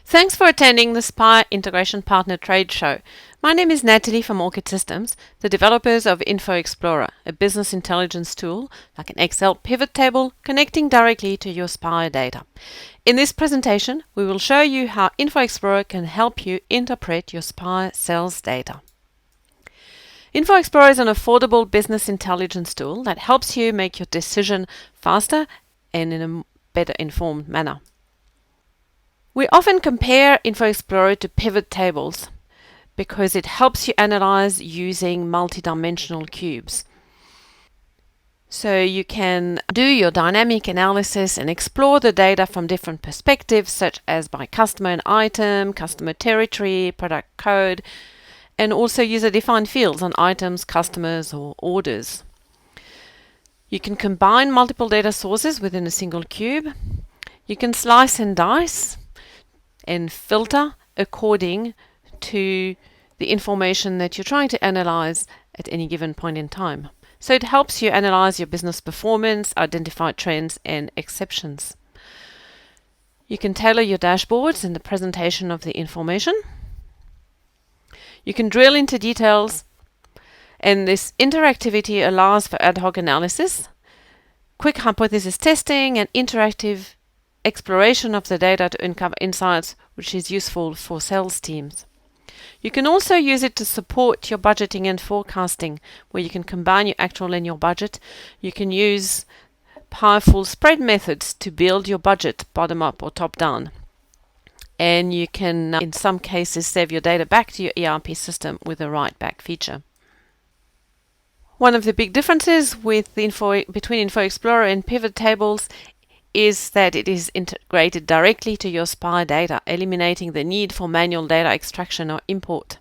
Thanks for attending the Spire Integration Partner Trade Show. My name is Natalie from Orchid Systems, the developers of Info Explorer, a business intelligence tool like an Excel pivot table connecting directly to your Spire data. In this presentation, we will show you how Info Explorer can help you interpret your Spire sales data. Info Explorer is an affordable business intelligence tool that helps you make your decision faster and in a better informed manner. We often compare Info Explorer to pivot tables because it helps you analyze using multidimensional cubes. So you can do your dynamic analysis and explore the data from different perspectives, such as by customer and item, customer territory, product code, and also user-defined fields on items, customers, or orders. You can combine multiple data sources within a single cube. You can slice and dice and filter according to the information that you're trying to analyze at any given point in time. So it helps you analyze your business performance, identify trends and exceptions. You can tailor your dashboards and the presentation of the information. You can drill into details, and this interactivity allows for ad hoc analysis, quick hypothesis testing, and interactive exploration of the data to uncover insights, which is useful for sales teams. You can also use it to support your budgeting and forecasting, where you can combine your actual and your budget. You can use powerful spread methods to build your budget bottom up or top down. And you can, in some cases, save your data back to your ERP system with a write back feature. One of the big differences with between Info Explorer and pivot tables is that it is integrated directly to your Spire data, eliminating the need for manual data extraction or import.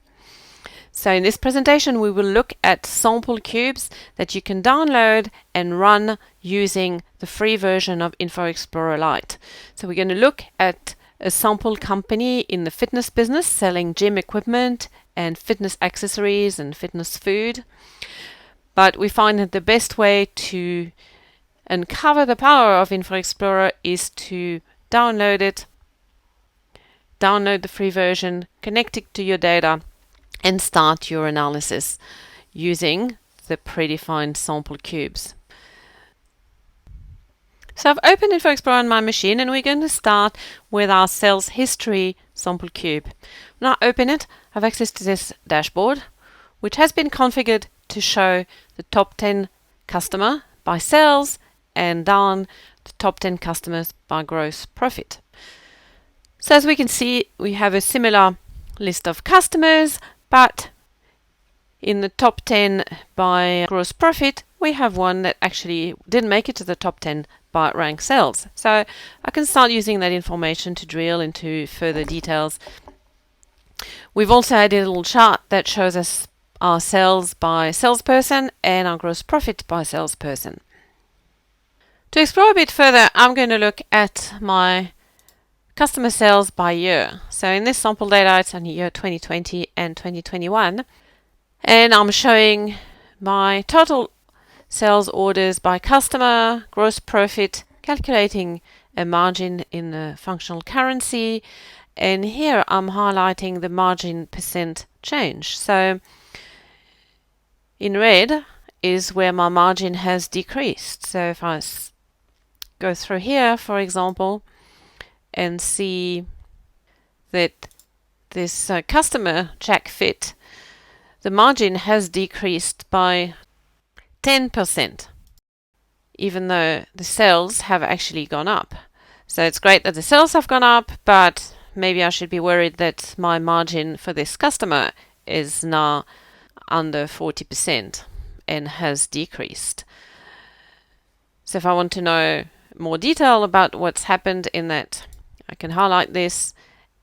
So in this presentation, we will look at sample cubes that you can download and run using the free version of Info Explorer Lite. So we're going to look at a sample company in the fitness business selling gym equipment and fitness accessories and fitness food. But we find that the best way to uncover the power of Info Explorer is to download it, download the free version, connect it to your data, and start your analysis using the predefined sample cubes. So I've opened Info Explorer on my machine, and we're going to start with our sales history sample cube. When I open it, I have access to this dashboard, which has been configured to show the top 10 customer by sales and down the top 10 customers by gross profit. So as we can see, we have a similar list of customers, but in the top 10 by gross profit, we have one that actually didn't make it to the top 10 by rank sales. So I can start using that information to drill into further details. We've also added a little chart that shows us our sales by salesperson and our gross profit by salesperson. To explore a bit further, I'm going to look at my customer sales by year. So in this sample data, it's only year 2020 and 2021. And I'm showing my total sales orders by customer, gross profit, calculating a margin in the functional currency. And here I'm highlighting the margin percent change. So in red is where my margin has decreased. So if I go through here, for example, and see that this customer Jack Fit, the margin has decreased by 10%, even though the sales have actually gone up. So it's great that the sales have gone up, but maybe I should be worried that my margin for this customer is now under 40% and has decreased. So if I want to know more detail about what's happened in that, I can highlight this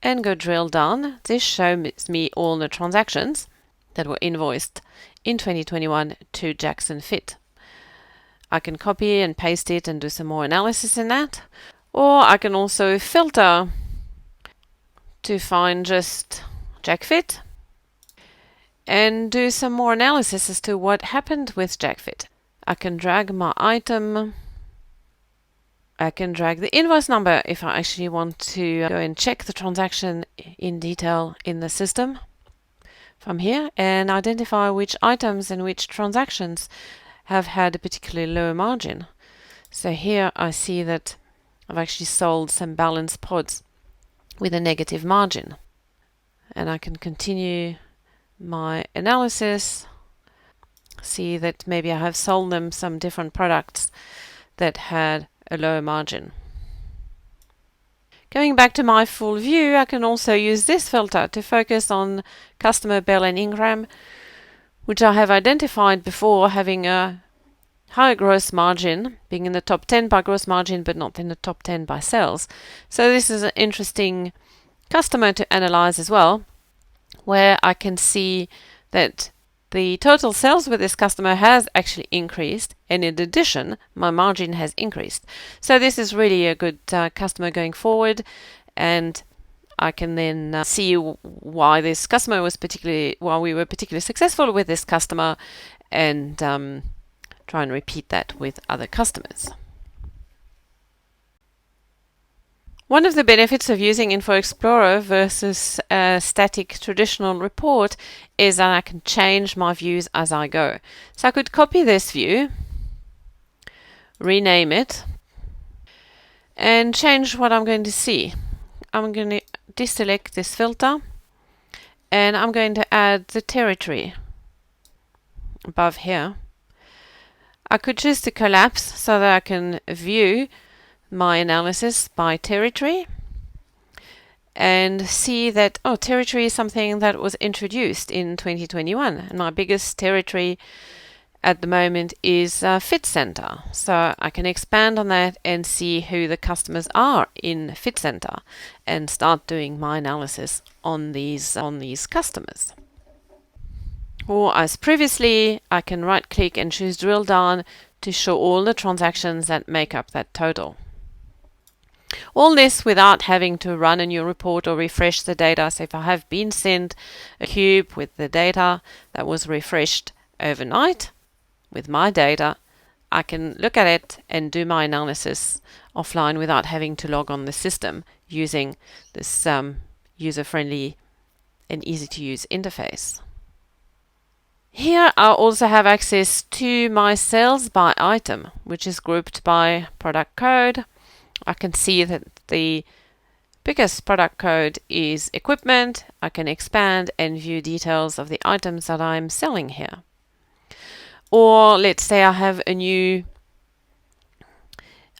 and go drill down. This shows me all the transactions that were invoiced in 2021 to Jackson Fit. I can copy and paste it and do some more analysis in that, or I can also filter to find just Jack Fit and do some more analysis as to what happened with Jack Fit. I can drag my item I can drag the invoice number if I actually want to go and check the transaction in detail in the system from here and identify which items and which transactions have had a particularly low margin. So here I see that I've actually sold some balanced pods with a negative margin. And I can continue my analysis, see that maybe I have sold them some different products that had a lower margin. Going back to my full view, I can also use this filter to focus on customer Bell and Ingram, which I have identified before having a high gross margin, being in the top 10 by gross margin, but not in the top 10 by sales. So this is an interesting customer to analyze as well, where I can see that the total sales with this customer has actually increased, and in addition, my margin has increased. So this is really a good customer going forward, and I can then see why this customer was why we were particularly successful with this customer, and try and repeat that with other customers. One of the benefits of using Info Explorer versus a static traditional report is that I can change my views as I go. So I could copy this view, rename it, and change what I'm going to see. I'm going to deselect this filter, and I'm going to add the territory above here. I could choose to collapse so that I can view my analysis by territory and see that, territory is something that was introduced in 2021, and my biggest territory at the moment is Fit Center. So I can expand on that and see who the customers are in Fit Center and start doing my analysis on these customers. Or as previously, I can right click and choose drill down to show all the transactions that make up that total. All this without having to run a new report or refresh the data. So if I have been sent a cube with the data that was refreshed overnight with my data, I can look at it and do my analysis offline without having to log on the system using this user-friendly and easy-to-use interface. Here I also have access to my sales by item, which is grouped by product code. I can see that the biggest product code is equipment. I can expand and view details of the items that I'm selling here. Or let's say I have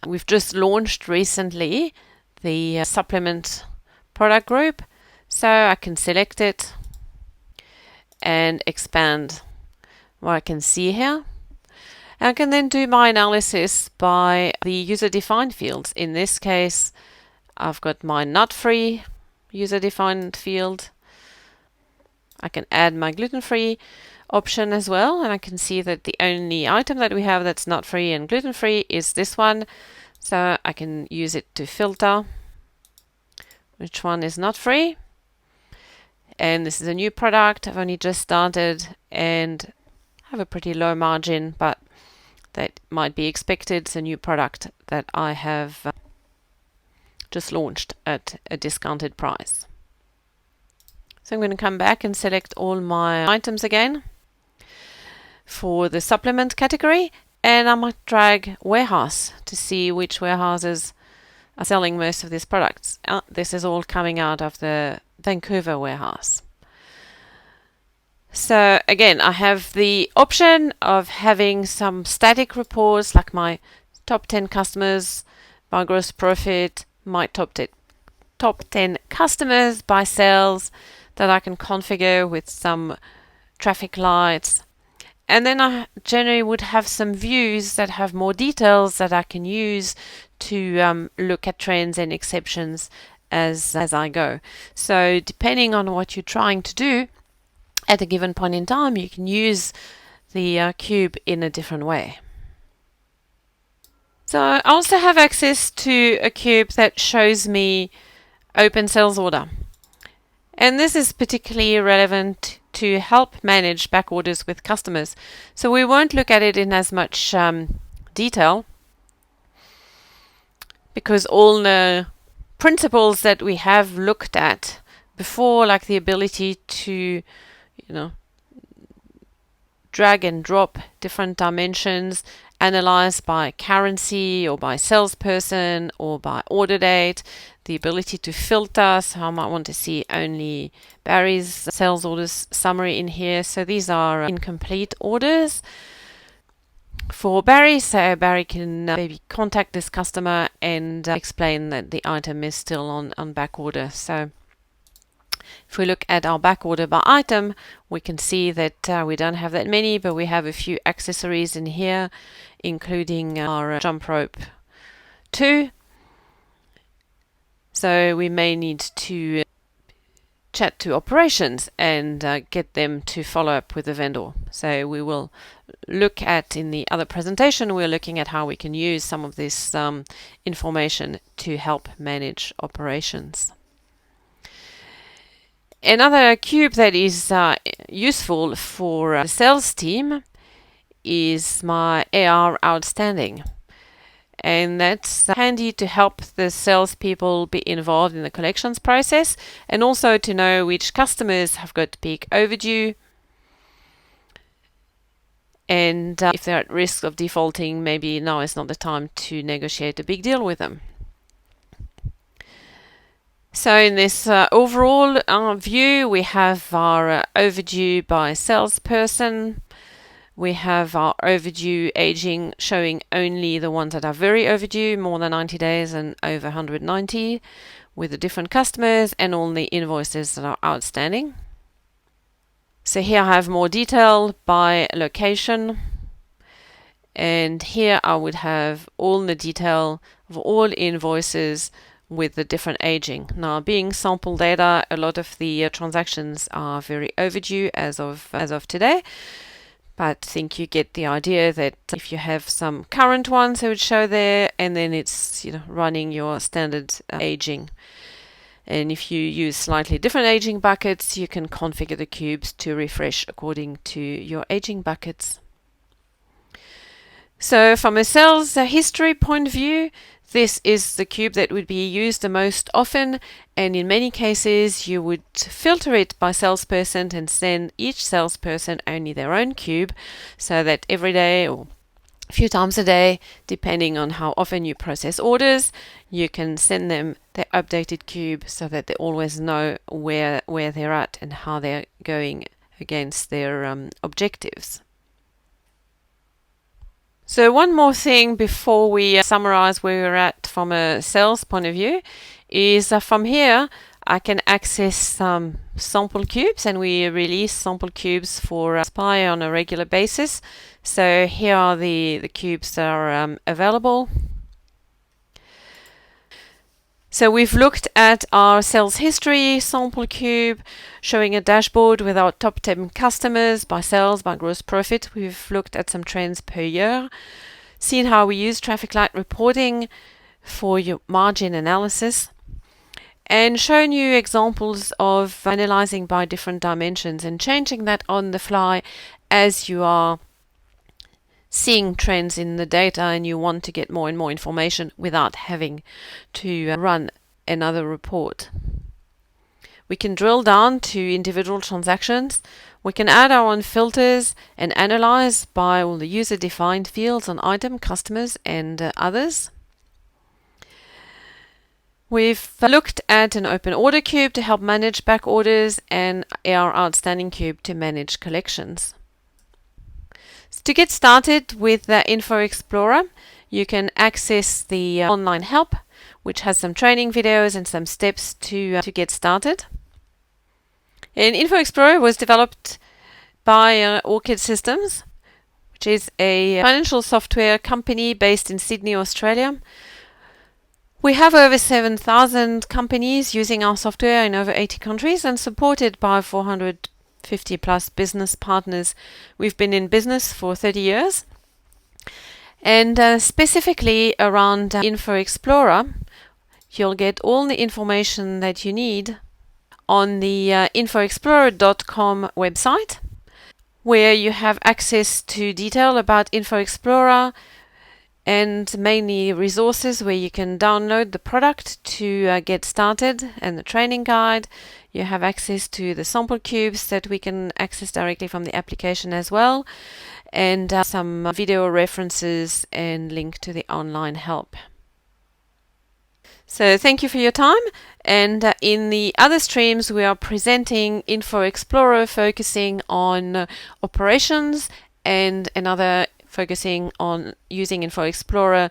we've just launched recently the supplement product group. So I can select it and expand what I can see here. I can then do my analysis by the user-defined fields. In this case, I've got my nut-free user-defined field. I can add my gluten-free option as well, and I can see that the only item that we have that's nut-free and gluten-free is this one. So I can use it to filter which one is nut-free. And this is a new product. I've only just started and have a pretty low margin, but that might be expected. It's a new product that I have just launched at a discounted price. So I'm going to come back and select all my items again for the supplement category, and I might drag warehouse to see which warehouses are selling most of these products. This is all coming out of the Vancouver warehouse. So again, I have the option of having some static reports like my top 10 customers by gross profit, my top 10 customers by sales that I can configure with some traffic lights. And then I generally would have some views that have more details that I can use to look at trends and exceptions as I go. So depending on what you're trying to do at a given point in time, you can use the cube in a different way. So I also have access to a cube that shows me open sales order. And this is particularly relevant to help manage back orders with customers. So we won't look at it in as much detail. because all the principles that we have looked at before, like the ability to, drag and drop different dimensions, analyze by currency or by salesperson or by order date, the ability to filter, so I might want to see only Barry's sales orders summary in here. So these are incomplete orders for Barry, so Barry can maybe contact this customer and explain that the item is still on back order. So if we look at our back order by item, we can see that we don't have that many, but we have a few accessories in here, including our jump rope 2. So we may need to chat to operations and get them to follow up with the vendor. So we will look at, in the other presentation, we're looking at how we can use some of this information to help manage operations. Another cube that is useful for the sales team is my AR outstanding. And that's handy to help the salespeople be involved in the collections process, and also to know which customers have got peak overdue, and if they're at risk of defaulting, maybe now is not the time to negotiate a big deal with them. So in this overall view, we have our overdue by salesperson. We have our overdue aging showing only the ones that are very overdue, more than 90 days and over 190, with the different customers, and all the invoices that are outstanding. So here I have more detail by location. And here I would have all the detail of all invoices with the different aging. Now, being sample data, a lot of the transactions are very overdue as of today. But I think you get the idea that if you have some current ones, it would show there, and then it's running your standard aging. And if you use slightly different aging buckets, you can configure the cubes to refresh according to your aging buckets. So from a sales history point of view, this is the cube that would be used the most often, and in many cases you would filter it by salesperson and send each salesperson only their own cube, so that every day or a few times a day, depending on how often you process orders, you can send them their updated cube so that they always know where they're at and how they're going against their objectives. So one more thing before we summarize where we're at from a sales point of view is from here I can access some sample cubes, and we release sample cubes for Spire on a regular basis. So here are the cubes that are available. So we've looked at our sales history sample cube, showing a dashboard with our top 10 customers by sales, by gross profit. We've looked at some trends per year, seen how we use traffic light reporting for your margin analysis, and shown you examples of analyzing by different dimensions and changing that on the fly as you are seeing trends in the data and you want to get more and more information without having to run another report. We can drill down to individual transactions. We can add our own filters and analyze by all the user-defined fields on item, customers, and others. We've looked at an open order cube to help manage back orders, and our outstanding cube to manage collections. To get started with the Info Explorer, you can access the online help, which has some training videos and some steps to get started. And Info Explorer was developed by Orchid Systems, which is a financial software company based in Sydney, Australia. We have over 7,000 companies using our software in over 80 countries and supported by 450 plus business partners. We've been in business for 30 years. And specifically around Info Explorer, you'll get all the information that you need on the infoexplorer.com website, where you have access to detail about Info Explorer, and mainly resources where you can download the product to get started, and the training guide. You have access to the sample cubes that we can access directly from the application as well, and some video references and link to the online help. So thank you for your time, and in the other streams we are presenting Info Explorer, focusing on operations, and another focusing on using Info Explorer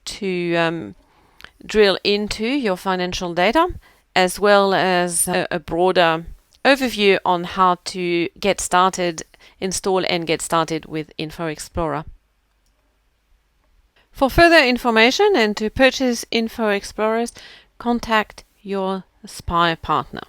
to drill into your financial data, as well as a broader overview on how to get started, install and get started with Info Explorer. For further information and to purchase Info Explorers, contact your Spire partner.